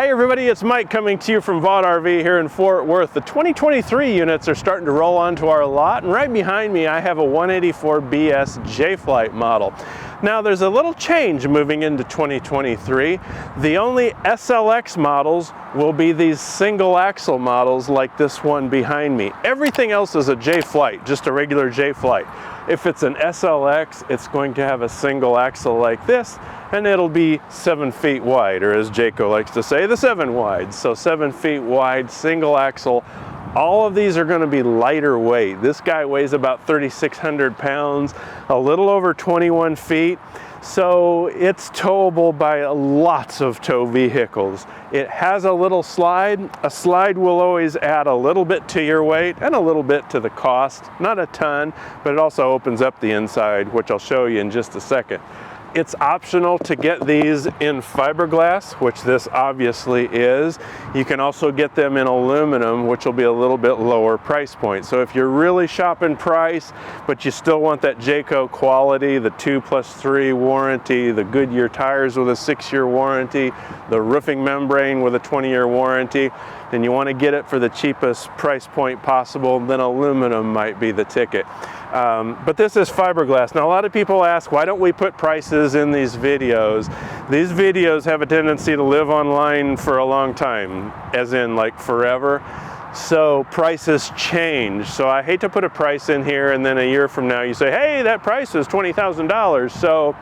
Hey everybody, it's Mike coming to you from Vaught RV here in Fort Worth. The 2023 units are starting to roll onto our lot, and right behind me I have a 184 BS Jay Flight model. Now there's a little change moving into 2023. The only SLX models will be these single axle models like this one behind me. Everything else is a Jay Flight, just a regular Jay Flight. If it's an SLX, it's going to have a single axle like this, and it'll be 7 feet wide, or as Jayco likes to say, the 7 wide. So 7 feet wide, single axle. All of these are going to be lighter weight. This guy weighs about 3,600 pounds, a little over 21 feet. So it's towable by lots of tow vehicles. It has a little slide. A slide will always add a little bit to your weight and a little bit to the cost. Not a ton, but it also opens up the inside, which I'll show you in just a second. It's optional to get these in fiberglass, which this obviously is. You can also get them in aluminum, which will be a little bit lower price point. So if you're really shopping price, but you still want that Jayco quality, the 2+3 warranty, the Goodyear tires with a 6-year warranty, the roofing membrane with a 20-year warranty, then you want to get it for the cheapest price point possible, then aluminum might be the ticket. But this is fiberglass. Now a lot of people ask, why don't we put prices in these videos? These videos have a tendency to live online for a long time, as in like forever. So prices change. So I hate to put a price in here and then a year from now you say, hey, that price is $20,000. So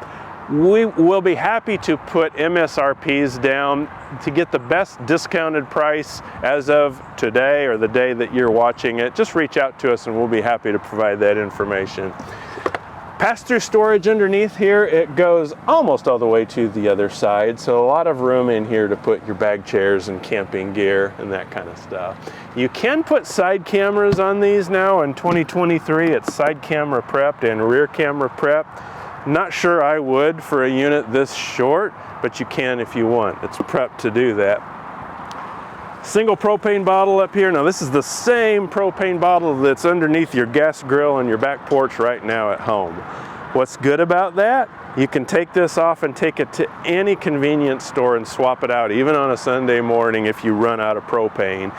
we will be happy to put MSRPs down to get the best discounted price as of today or the day that you're watching it. Just reach out to us and we'll be happy to provide that information. Pass-through storage underneath here, it goes almost all the way to the other side, so a lot of room in here to put your bag chairs and camping gear and that kind of stuff. You can put side cameras on these now in 2023. It's side camera prepped and rear camera prepped. Not sure I would for a unit this short, but you can if you want. It's prepped to do that. Single propane bottle up here. Now this is the same propane bottle that's underneath your gas grill on your back porch right now at home. What's good about that? You can take this off and take it to any convenience store and swap it out, even on a Sunday morning if you run out of propane.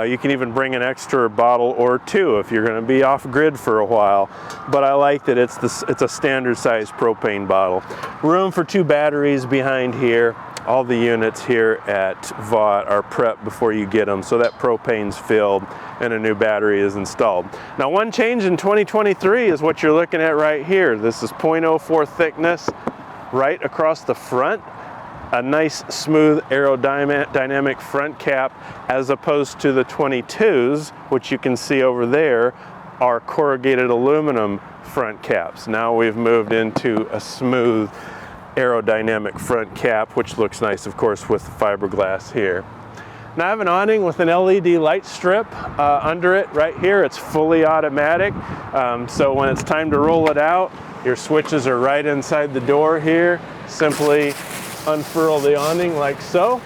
You can even bring an extra bottle or two if you're going to be off grid for a while. But I like that it's a standard size propane bottle. Room for 2 batteries behind here. All the units here at Vaught are prepped before you get them, so that propane's filled and a new battery is installed. Now one change in 2023 is what you're looking at right here. This is 0.04 thickness right across the front. A nice smooth aerodynamic front cap, as opposed to the 22s, which you can see over there are corrugated aluminum front caps. Now we've moved into a smooth aerodynamic front cap, which looks nice, of course, with the fiberglass here. Now I have an awning with an LED light strip under it right here. It's fully automatic, so when it's time to roll it out, your switches are right inside the door here. Simply unfurl the awning like so.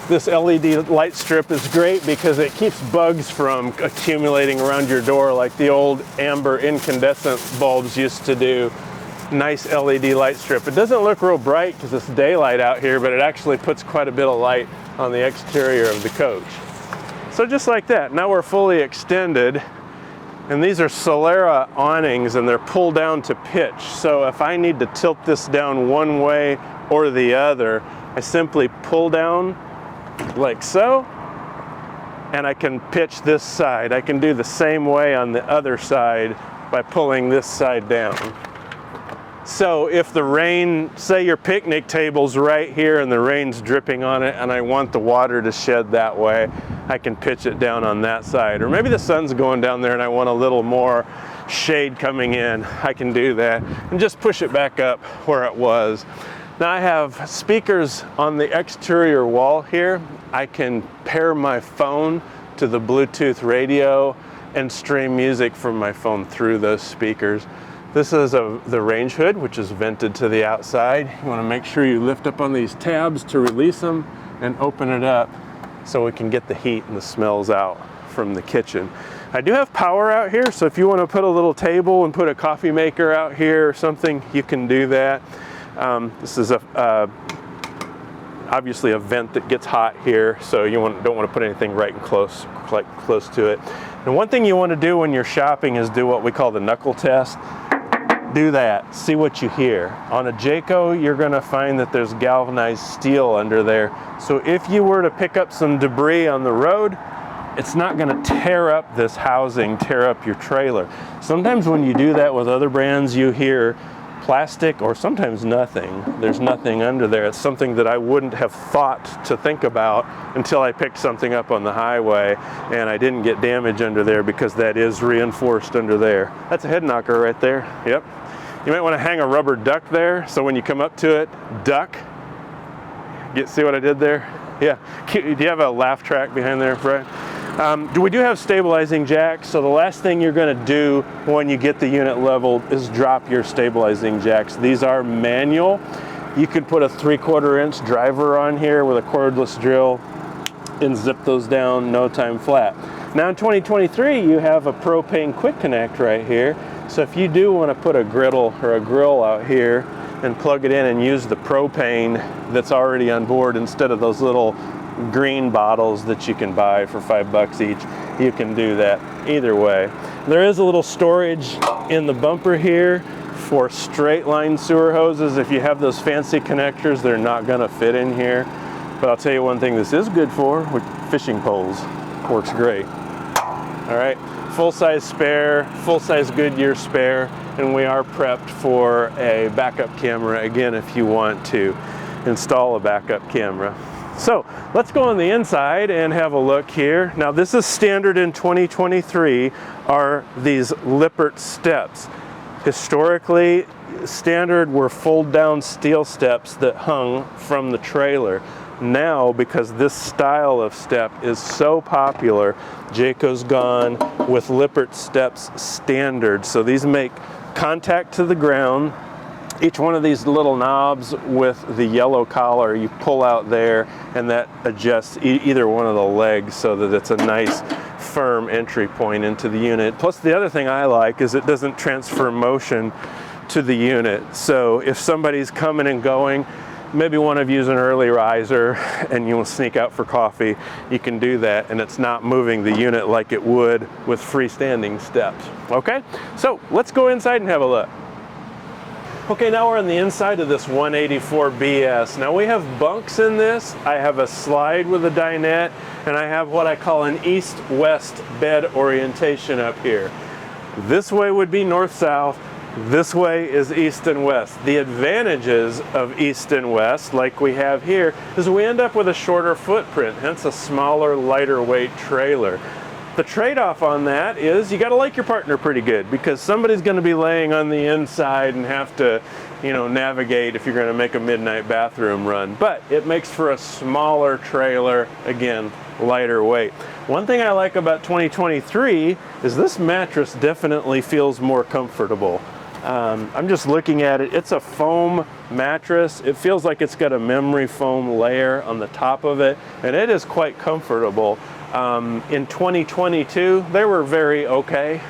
This LED light strip is great because it keeps bugs from accumulating around your door like the old amber incandescent bulbs used to do. Nice LED light strip. It doesn't look real bright because it's daylight out here, but it actually puts quite a bit of light on the exterior of the coach. So just like that, now we're fully extended, and these are Solera awnings and they're pulled down to pitch. So if I need to tilt this down one way or the other, I simply pull down like so, and I can pitch this side. I can do the same way on the other side by pulling this side down. So if the rain, say your picnic table's right here and the rain's dripping on it and I want the water to shed that way, I can pitch it down on that side. Or maybe the sun's going down there and I want a little more shade coming in, I can do that and just push it back up where it was. Now I have speakers on the exterior wall here. I can pair my phone to the Bluetooth radio and stream music from my phone through those speakers. This is the range hood, which is vented to the outside. You want to make sure you lift up on these tabs to release them and open it up so we can get the heat and the smells out from the kitchen. I do have power out here, so if you want to put a little table and put a coffee maker out here or something, you can do that. This is a obviously a vent that gets hot here, so you don't want to put anything right and close to it. And one thing you want to do when you're shopping is do what we call the knuckle test. Do that, see what you hear. On a Jayco, you're going to find that there's galvanized steel under there. So if you were to pick up some debris on the road, it's not going to tear up this housing, tear up your trailer. Sometimes when you do that with other brands, you hear plastic or sometimes nothing. There's nothing under there. It's something that I wouldn't have thought to think about until I picked something up on the highway, and I didn't get damage under there because that is reinforced under there. That's a head knocker right there. Yep. You might want to hang a rubber duck there, so when you come up to it, duck. See what I did there? Yeah. Do you have a laugh track behind there, Brian? We do have stabilizing jacks, so the last thing you're going to do when you get the unit leveled is drop your stabilizing jacks. These are manual. You could put a 3/4 inch driver on here with a cordless drill and zip those down, no time flat. Now in 2023, you have a propane quick connect right here. So if you do want to put a griddle or a grill out here and plug it in and use the propane that's already on board instead of those little green bottles that you can buy for $5 each, you can do that either way. There is a little storage in the bumper here for straight line sewer hoses. If you have those fancy connectors, they're not going to fit in here. But I'll tell you one thing this is good for, with fishing poles. Works great. All right, full-size spare, full-size Goodyear spare, and we are prepped for a backup camera, again, if you want to install a backup camera. So let's go on the inside and have a look here. Now this is standard in 2023, are these Lippert steps. Historically, standard were fold-down steel steps that hung from the trailer. Now, because this style of step is so popular, Jayco's gone with Lippert steps standard. So these make contact to the ground. Each one of these little knobs with the yellow collar, you pull out there, and that adjusts either one of the legs so that it's a nice firm entry point into the unit. Plus the other thing I like is it doesn't transfer motion to the unit. So if somebody's coming and going, maybe one of you's an early riser and you will sneak out for coffee, you can do that, and it's not moving the unit like it would with freestanding steps. Okay, so let's go inside and have a look. Okay, now we're on the inside of this 184 BS. Now we have bunks in this. I have a slide with a dinette, and I have what I call an east-west bed orientation up here. This way would be north-south. This way is east and west. The advantages of east and west, like we have here, is we end up with a shorter footprint, hence a smaller, lighter weight trailer. The trade-off on that is you got to like your partner pretty good, because somebody's going to be laying on the inside and have to, navigate if you're going to make a midnight bathroom run. But it makes for a smaller trailer, again, lighter weight. One thing I like about 2023 is this mattress definitely feels more comfortable. I'm just looking at it. It's a foam mattress. It feels like it's got a memory foam layer on the top of it, and it is quite comfortable. In 2022, they were very okay,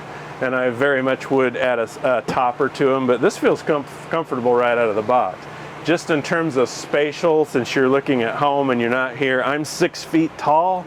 and I very much would add a topper to them, but this feels comfortable right out of the box. Just in terms of spatial, since you're looking at home and you're not here, I'm 6 feet tall,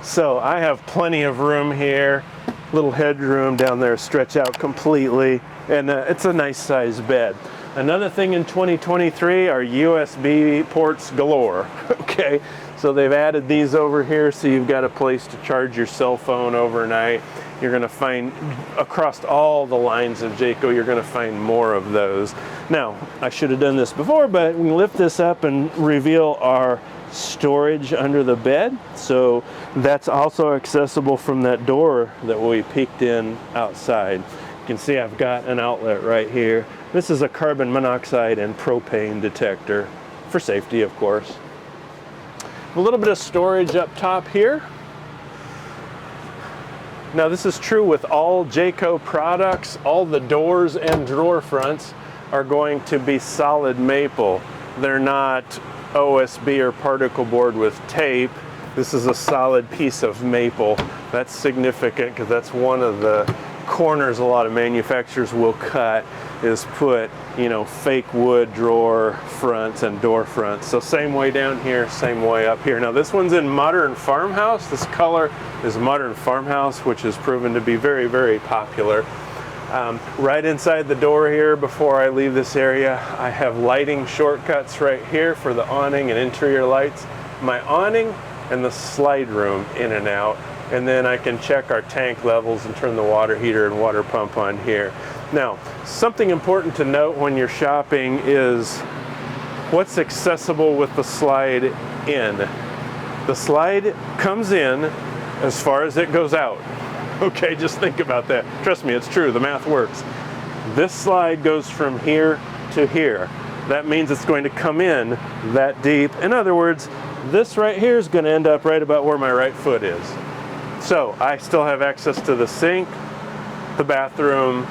so I have plenty of room here. Little headroom down there, stretch out completely, and it's a nice sized bed. Another thing in 2023 are USB ports galore. Okay, so they've added these over here, so you've got a place to charge your cell phone overnight. You're going to find across all the lines of Jayco, you're going to find more of those. Now, I should have done this before, but we can lift this up and reveal our storage under the bed. So that's also accessible from that door that we peeked in outside. You can see I've got an outlet right here. This is a carbon monoxide and propane detector for safety, of course. A little bit of storage up top here. Now this is true with all Jayco products. All the doors and drawer fronts are going to be solid maple. They're not OSB or particle board with tape. This is a solid piece of maple. That's significant because that's one of the corners a lot of manufacturers will cut. is put, you know, fake wood drawer fronts and door fronts. So same way down here, same way up here. Now this one's in modern farmhouse. This color is modern farmhouse, which has proven to be very, very popular. Right inside the door here, before I leave this area, I have lighting shortcuts right here for the awning and interior lights. My awning and the slide room in and out, and then I can check our tank levels and turn the water heater and water pump on here. Now, something important to note when you're shopping is what's accessible with the slide in. The slide comes in as far as it goes out. Okay, just think about that. Trust me, it's true, the math works. This slide goes from here to here. That means it's going to come in that deep. In other words, this right here is going to end up right about where my right foot is. So I still have access to the sink, the bathroom,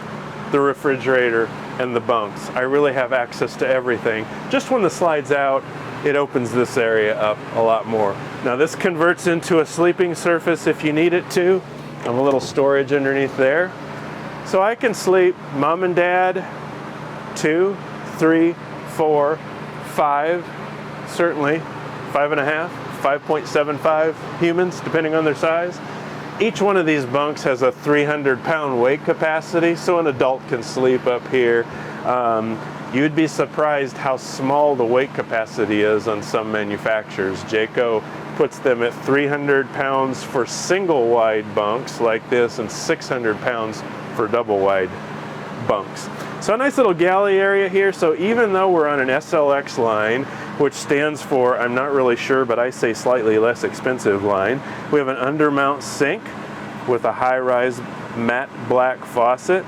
the refrigerator, and the bunks. I really have access to everything. Just when the slide's out, it opens this area up a lot more. Now this converts into a sleeping surface if you need it to. I have a little storage underneath there. So I can sleep mom and dad, 2, 3, 4, 5, certainly 5.5, 5.75 humans, depending on their size. Each one of these bunks has a 300-pound weight capacity, so an adult can sleep up here. You'd be surprised how small the weight capacity is on some manufacturers. Jayco puts them at 300 pounds for single wide bunks like this and 600 pounds for double wide bunks. So a nice little galley area here. So even though we're on an SLX line, which stands for, I'm not really sure, but I say slightly less expensive line, we have an undermount sink with a high-rise matte black faucet.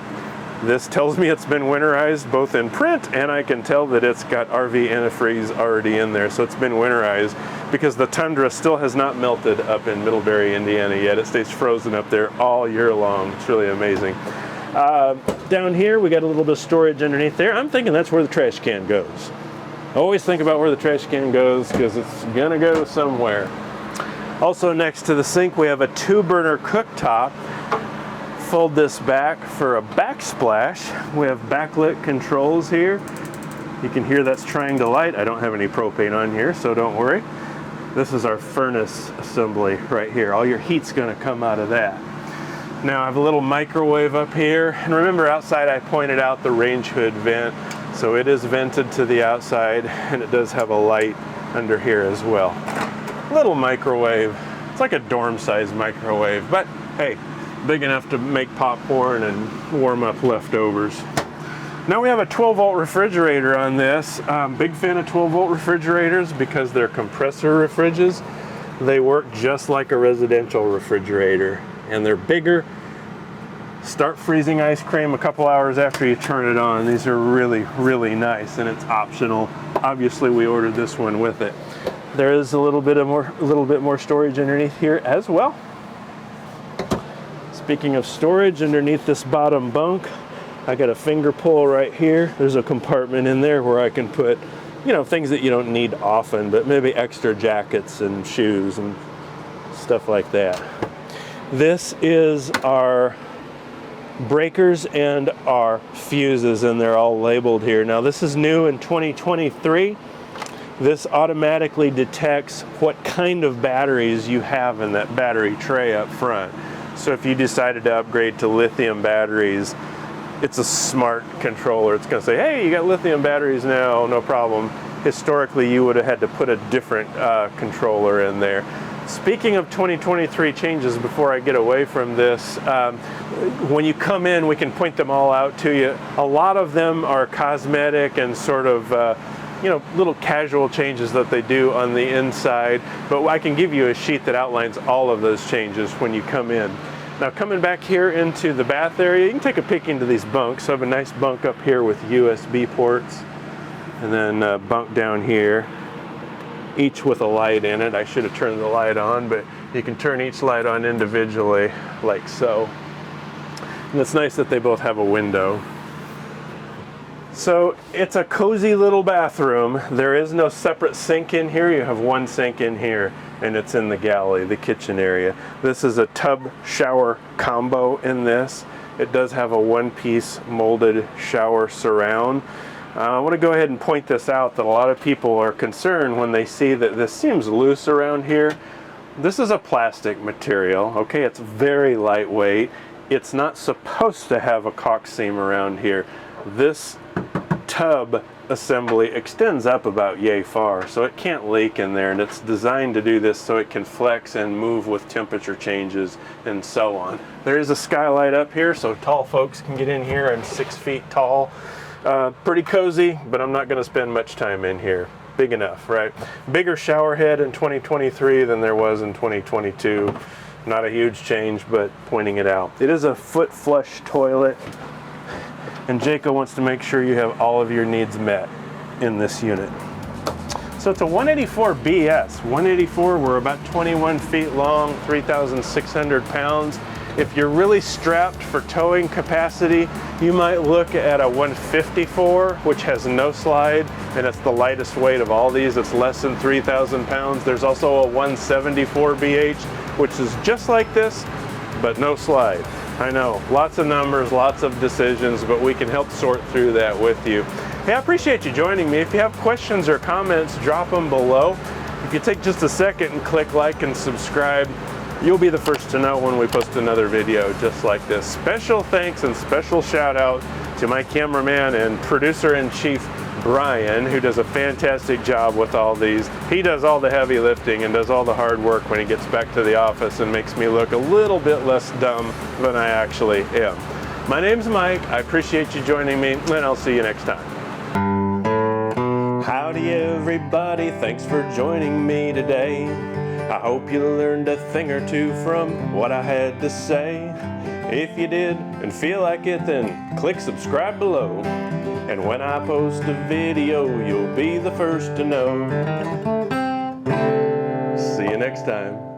This tells me it's been winterized both in print, and I can tell that it's got RV antifreeze already in there, so it's been winterized because the tundra still has not melted up in Middlebury, Indiana yet. It stays frozen up there all year long. It's really amazing. Down here, we got a little bit of storage underneath there. I'm thinking that's where the trash can goes. I always think about where the trash can goes because it's gonna go somewhere. Also next to the sink, we have a 2-burner cooktop. Fold this back for a backsplash. We have backlit controls here. You can hear that's trying to light. I don't have any propane on here, so don't worry. This is our furnace assembly right here. All your heat's gonna come out of that. Now I have a little microwave up here. And remember outside I pointed out the range hood vent. So it is vented to the outside, and it does have a light under here as well. Little microwave. It's like a dorm-sized microwave, but hey, big enough to make popcorn and warm up leftovers. Now we have a 12-volt refrigerator on this. Big fan of 12-volt refrigerators because they're compressor refriges. They work just like a residential refrigerator, and they're bigger. Start freezing ice cream a couple hours after you turn it on. These are really, really nice, and it's optional. Obviously, we ordered this one with it. There is a little bit more storage underneath here as well. Speaking of storage, underneath this bottom bunk, I got a finger pull right here. There's a compartment in there where I can put, you know, things that you don't need often, but maybe extra jackets and shoes and stuff like that. This is our breakers and our fuses, and they're all labeled here. Now this is new in 2023. This automatically detects what kind of batteries you have in that battery tray up front. So if you decided to upgrade to lithium batteries, it's a smart controller. It's going to say, hey, you got lithium batteries now, no problem. Historically, you would have had to put a different controller in there. Speaking of 2023 changes, before I get away from this, when you come in, we can point them all out to you. A lot of them are cosmetic and sort of, you know, little casual changes that they do on the inside, but I can give you a sheet that outlines all of those changes when you come in. Now coming back here into the bath area, you can take a peek into these bunks. So I have a nice bunk up here with USB ports, and then a bunk down here, each with a light in it. I should have turned the light on, but you can turn each light on individually like so. And it's nice that they both have a window. So it's a cozy little bathroom. There is no separate sink in here. You have one sink in here, and it's in the galley, the kitchen area. This is a tub shower combo in this. It does have a one-piece molded shower surround. I want to go ahead and point this out, that a lot of people are concerned when they see that this seems loose around here. This is a plastic material, okay? It's very lightweight. It's not supposed to have a caulk seam around here. This tub assembly extends up about yay far, so it can't leak in there, and it's designed to do this so it can flex and move with temperature changes and so on. There is a skylight up here, so tall folks can get in here. I'm 6 feet tall. Pretty cozy, but I'm not going to spend much time in here. Big enough, right? Bigger shower head in 2023 than there was in 2022. Not a huge change, but pointing it out. It is a foot flush toilet, and Jayco wants to make sure you have all of your needs met in this unit. So it's a 184 BS. 184, we're about 21 feet long, 3,600 pounds. If you're really strapped for towing capacity, you might look at a 154, which has no slide, and it's the lightest weight of all these. It's less than 3,000 pounds. There's also a 174 BH, which is just like this, but no slide. I know, lots of numbers, lots of decisions, but we can help sort through that with you. Hey, I appreciate you joining me. If you have questions or comments, drop them below. If you take just a second and click like and subscribe, you'll be the first to know when we post another video just like this. Special thanks and special shout out to my cameraman and producer-in-chief, Brian, who does a fantastic job with all these. He does all the heavy lifting and does all the hard work when he gets back to the office and makes me look a little bit less dumb than I actually am. My name's Mike. I appreciate you joining me, and I'll see you next time. Howdy everybody, thanks for joining me today. I hope you learned a thing or two from what I had to say. If you did and feel like it, then click subscribe below. And when I post a video, you'll be the first to know. See you next time.